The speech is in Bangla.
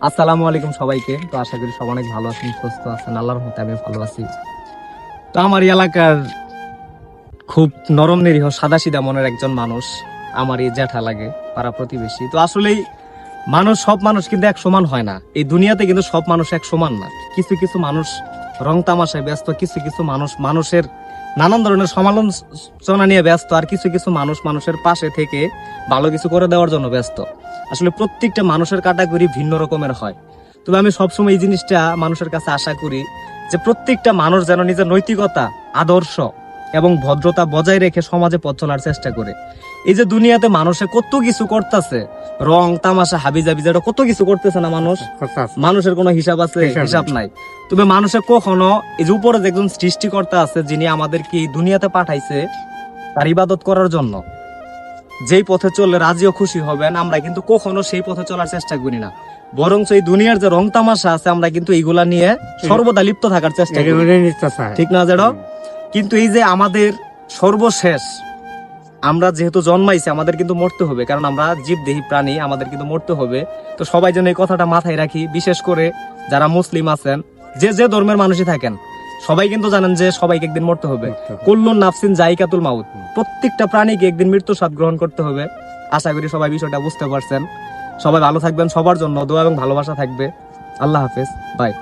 আসসালামু আলাইকুম সবাইকে। তো আশা করি সবাই অনেক ভালো আছেন, সুস্থ আছেন। আল্লাহর রহমতে আমি ভালো আছি। তো আমার এই এলাকার খুব নরম নিরীহ সাদাসিধা মনের একজন মানুষ আমার এই জ্যাঠা লাগে, পাড়া প্রতিবেশী। তো আসলেই সব মানুষ কিন্তু এক সমান হয় না। এই দুনিয়াতে কিন্তু সব মানুষ এক সমান না। কিছু কিছু মানুষ রং তামাশায় ব্যস্ত, কিছু কিছু মানুষের নানান ধরনের সমালোচনা নিয়ে ব্যস্ত, আর কিছু কিছু মানুষের পাশে থেকে ভালো কিছু করে দেওয়ার জন্য ব্যস্ত। আসলে প্রত্যেকটা মানুষের ক্যাটাগরি ভিন্ন রকমের হয়। তবে আমি সবসময় এই জিনিসটা মানুষের কাছে আশা করি যে প্রত্যেকটা মানুষ যেন নিজের নৈতিকতা, আদর্শ এবং ভদ্রতা বজায় রেখে সমাজে পথ চলার চেষ্টা করে। এই যে দুনিয়াতে মানুষে কত কিছু করতেছে, রং তামাশা হাবিজাবি, যেটা কত কিছু করতেছে না মানুষের কোনো হিসাব আছে? হিসাব নাই। তবে মানুষের কখনো এই যে উপরে যে একজন সৃষ্টিকর্তা আছে, যিনি আমাদেরকে এই দুনিয়াতে পাঠাইছে তার ইবাদত করার জন্য, যেই পথে চললে রাজি ও খুশি হবেন, আমরা কিন্তু কখনো সেই পথে চলার চেষ্টা করি না। বরং এই দুনিয়ার যে রং তামাশা আছে, আমরা কিন্তু এইগুলা নিয়ে সর্বদা লিপ্ত থাকার চেষ্টা করি, ঠিক না যেটা? কিন্তু এই যে আমাদের সর্বশেষ, আমরা যেহেতু জন্মাইছি, আমাদের কিন্তু মরতে হবে, কারণ আমরা জীবদেহী প্রাণী, আমাদের কিন্তু মরতে হবে। তো সবাই যেন এই কথাটা মাথায় রাখি। বিশেষ করে যারা মুসলিম আছেন, যে যে ধর্মের মানুষই থাকেন, সবাই কিন্তু জানেন যে সবাইকে একদিন মরতে হবে। কুল্লুন নাফসিন জাইকাতুল মাউত, প্রত্যেকটা প্রাণীকে একদিন মৃত্যুর স্বাদ গ্রহণ করতে হবে। আশা করি সবাই বিষয়টা বুঝতে পারছেন। সবাই ভালো থাকবেন, সবার জন্য দোয়া এবং ভালোবাসা থাকবে। আল্লাহ হাফেজ, বাই।